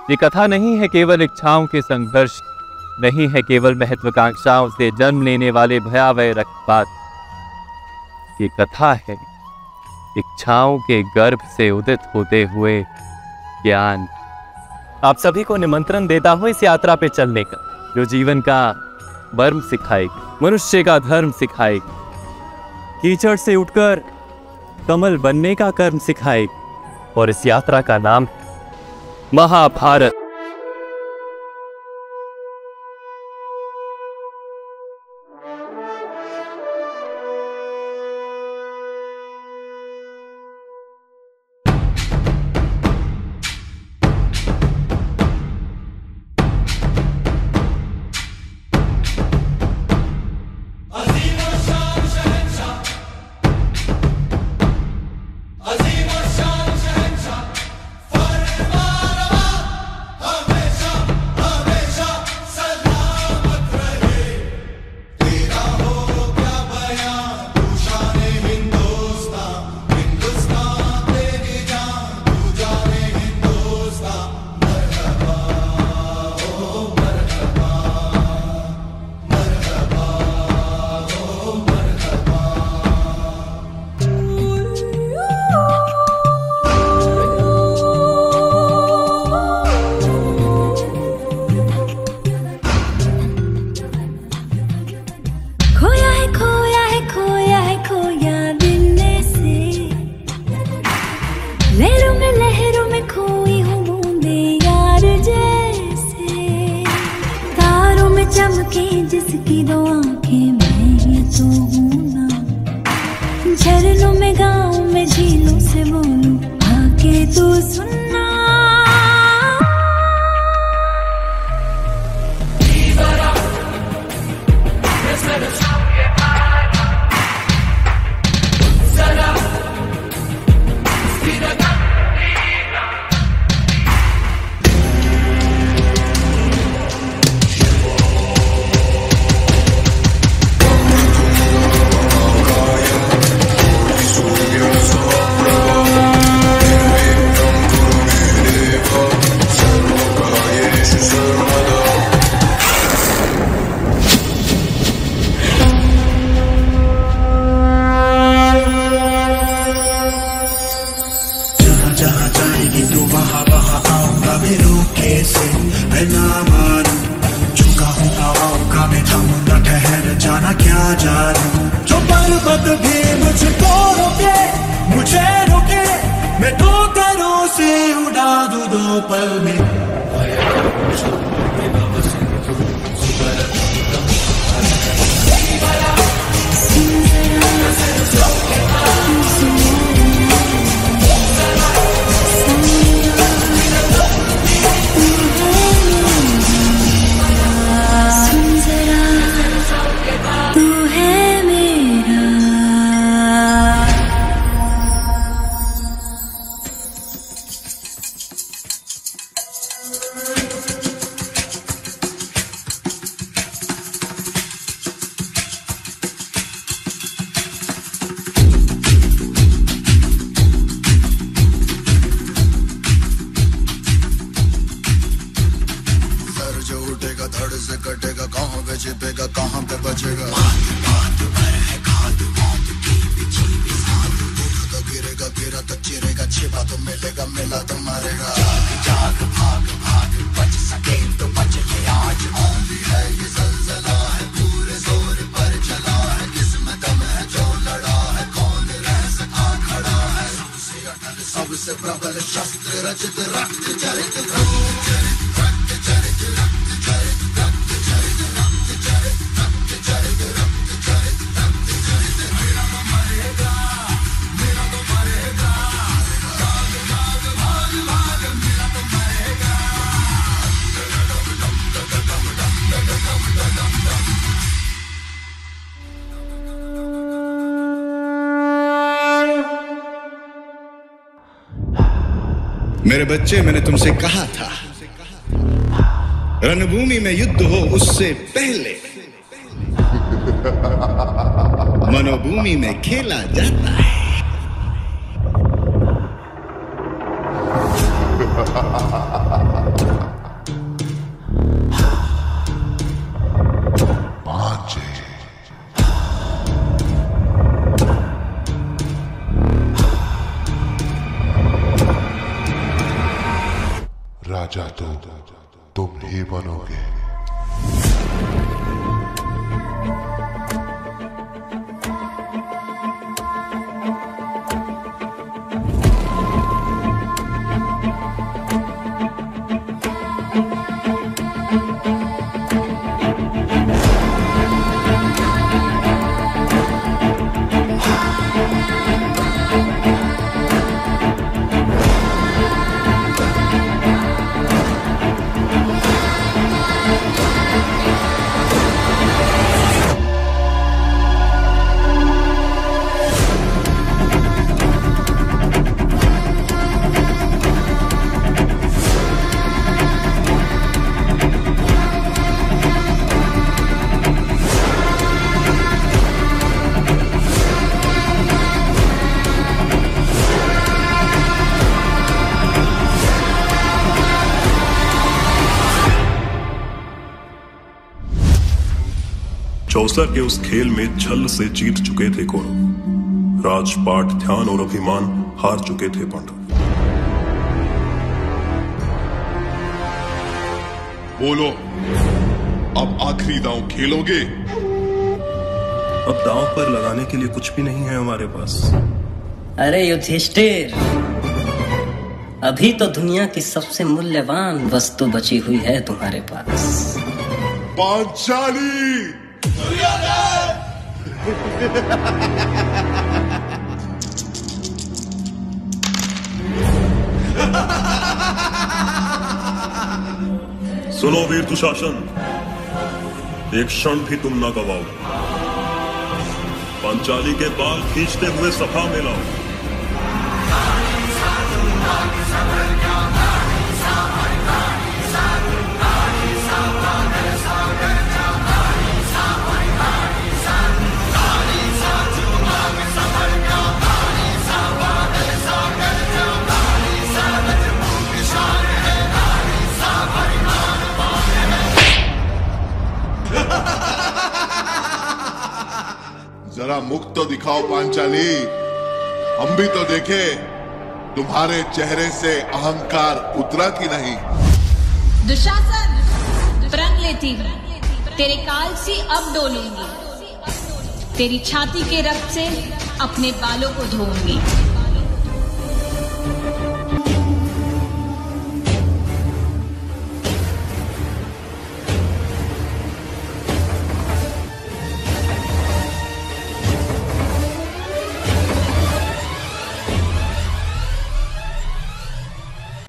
ये कथा नहीं है केवल इच्छाओं के संघर्ष, नहीं है केवल महत्वाकांक्षाओं से जन्म लेने वाले भयावह रक्तपात। ये कथा है इच्छाओं के गर्भ से उदित होते हुए ज्ञान। आप सभी को निमंत्रण देता हूं इस यात्रा पे चलने का, जो जीवन का मर्म सिखाएगी, मनुष्य का धर्म सिखाएगी, कीचड़ से उठकर कमल बनने का कर्म सिखाएगी। और इस यात्रा का नाम महाभारत। चमके जिसकी दो आंखें, मैं ही तो हूँ ना। झरनों में गाँव में झीलों से बोलूं, आके तू सुनना। जाना क्या जानूं, जो पर्वत भी मुझको रोके, मुझे रोके, मैं तो करों से उड़ा दूं दो पल में। धड़ से कटेगा, कहाँ पे छिपेगा, कहाँ पे बचेगा। बात भर है खाद की बिछी भी साथ, उठा तो गिरेगा, गिरा तो चिरेगा, छिपा तो मिलेगा, मिला तो मरेगा। जाग जाग भाग भाग, बच सके तो बच ले आज। आंधी है ये ज़लज़ला है, पूरे जोर पर चला है, किस्मत दम है जो लड़ा है, कौन रह सका खड़ा है। सबसे अटल सबसे प्रबल शस्त्र रचित, रक्त चरित, रक्त चरित, रक्त चरित, रक्त चरित। मेरे बच्चे, मैंने तुमसे कहा था रणभूमि में युद्ध हो उससे पहले मनोभूमि में खेला जाता है। चौसर के उस खेल में छल से जीत चुके थे कौरव। राजपाट, ध्यान और अभिमान हार चुके थे पांडव। बोलो, अब आखिरी दांव खेलोगे? अब दांव पर लगाने के लिए कुछ भी नहीं है हमारे पास। अरे युधिष्ठिर, अभी तो दुनिया की सबसे मूल्यवान वस्तु बची हुई है तुम्हारे पास। पांचाली! सुनो वीर दुशासन, एक क्षण भी तुम ना गवाओ। पांचाली के बाल खींचते हुए सभा में लाओ। जरा मुख तो दिखाओ पांचाली, हम भी तो देखे तुम्हारे चेहरे से अहंकार उतरा कि नहीं। दुशासन, प्रण लेती, तेरे काल से अब डोलूंगी, तेरी छाती के रक्त से अपने बालों को धोऊंगी।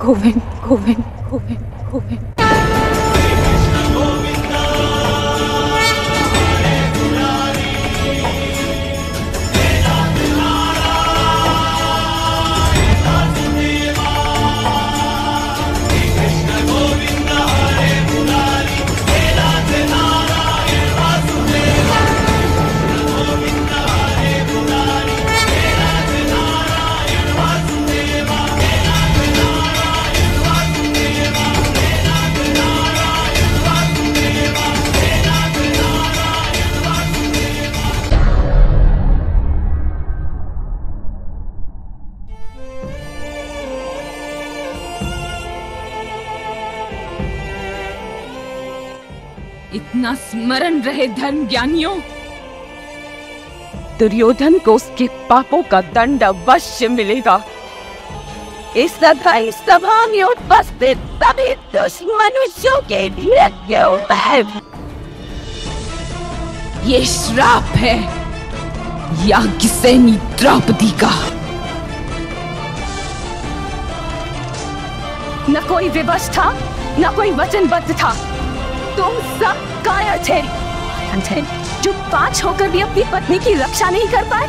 गोविंद, गोविंद, गोविंद, गोविंद। इतना स्मरण रहे धर्म ज्ञानियों, दुर्योधन को उसके पापों का दंड अवश्य मिलेगा। इस सभा में उपस्थित सभी दुष्मनुष्यों के यज्ञ है। ये श्राप है याज्ञसेनी द्रौपदी का। न कोई विवश था, न कोई वचनबद्ध था, तुम सब कायर थे। जो पांच होकर भी अपनी पत्नी की रक्षा नहीं कर पाए।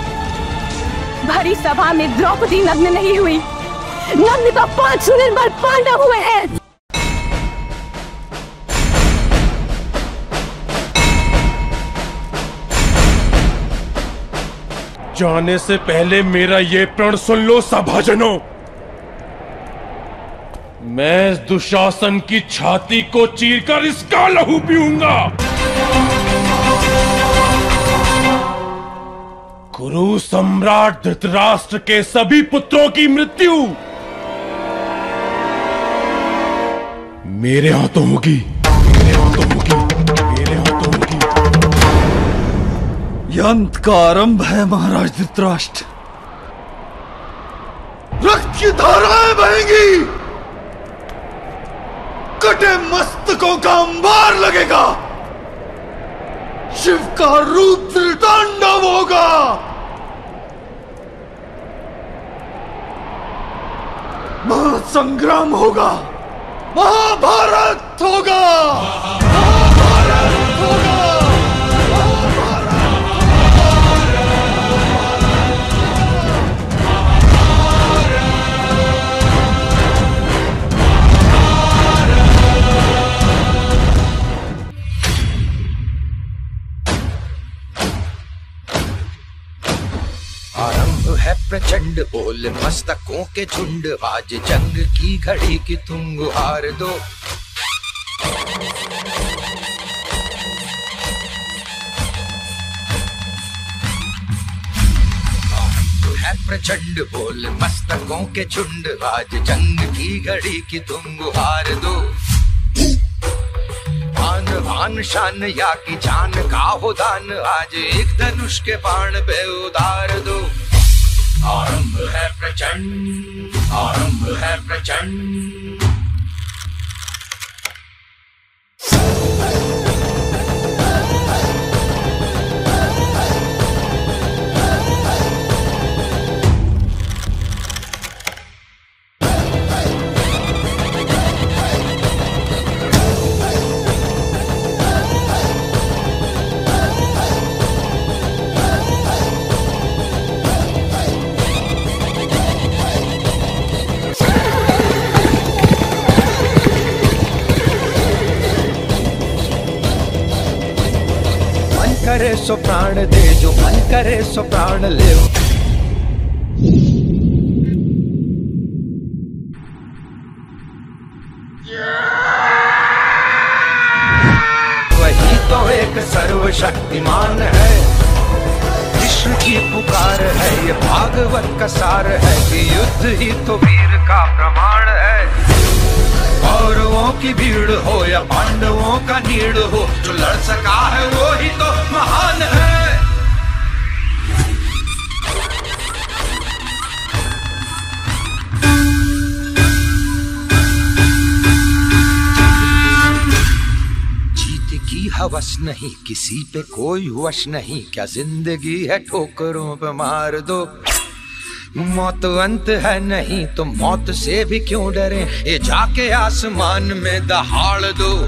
भरी सभा में द्रौपदी नग्न नहीं हुई, नग्न तो 5 निर्बल पांडव हुए हैं। जाने से पहले मेरा ये प्रण सुन लो सभाजनों। मैं इस दुशासन की छाती को चीरकर इसका लहू पीऊंगा। कुरु सम्राट धृतराष्ट्र के सभी पुत्रों की मृत्यु मेरे हाथों होगी, मेरे हाथों होगी, मेरे हाथों होगी। अंत का आरंभ है महाराज धृतराष्ट्र। रक्त की धाराएं बहेंगी, कटे मस्तकों का अंबार लगेगा, शिव का रुद्र तांडव होगा। महासंग्राम होगा, महाभारत होगा, महाभारत होगा। आरंभ है प्रचंड, बोल मस्तकों के झुंड, आज जंग की घड़ी की तुम गुहार दो। प्रचंड बोल मस्तकों के झुंड, आज जंग की घड़ी की तुम गुहार दो। आन भान शान या की जान का हो दान, आज एक धनुष के बाण पे उतार दो। आरंभ है प्रचंड, आरंभ है प्रचंड। करे सो प्राण दे, जो मन करे सो प्राण ले। वही तो एक सर्वशक्तिमान है, विश्व की पुकार है, ये भागवत का सार है कि युद्ध ही तो वीर का प्रमाण है। कौरवों की भीड़ हो या पांडवों का नीड़ हो, जो लड़ सका है वो ही तो महान है। जीत की हवस नहीं, किसी पे कोई वश नहीं, क्या जिंदगी है ठोकरों पे मार दो। मौत अंत है नहीं तो मौत से भी क्यों डरे, ये जाके आसमान में दहाड़ दो।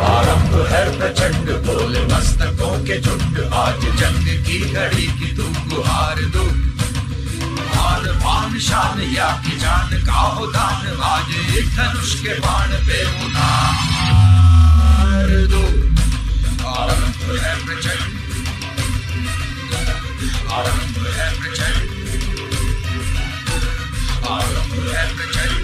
आरंभ है प्रचंड बोले मस्तकों के झुंड, आज जंग की घड़ी की तुम गुहार दो। आन बान शान या की जान का हो दान, आज एक धनुष के बाण पे उतार दो। आरंभ है प्रचंड, आरंभ है प्रचंड, आरंभ है प्रचंड।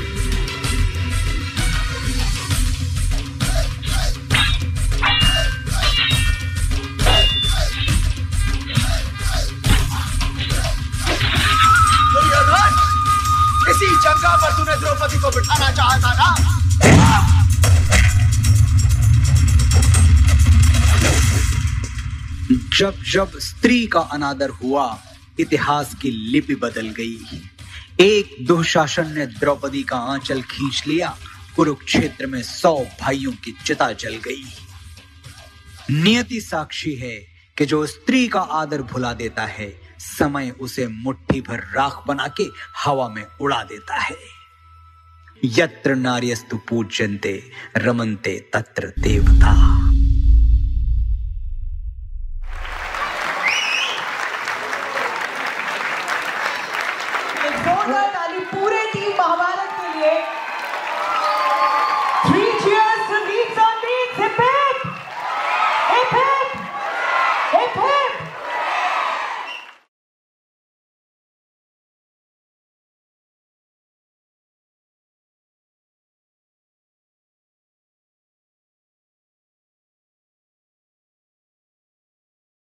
दुर्योधन, इसी जगह पर तूने द्रौपदी को बिठाना चाहा था ना? जब जब स्त्री का अनादर हुआ, इतिहास की लिपि बदल गई। एक दुशासन ने द्रौपदी का आंचल खींच लिया, कुरुक्षेत्र में 100 भाइयों की चिता जल गई। नियति साक्षी है कि जो स्त्री का आदर भुला देता है, समय उसे मुट्ठी भर राख बना के हवा में उड़ा देता है। यत्र नार्यस्तु पूज्यन्ते रमन्ते तत्र देवता।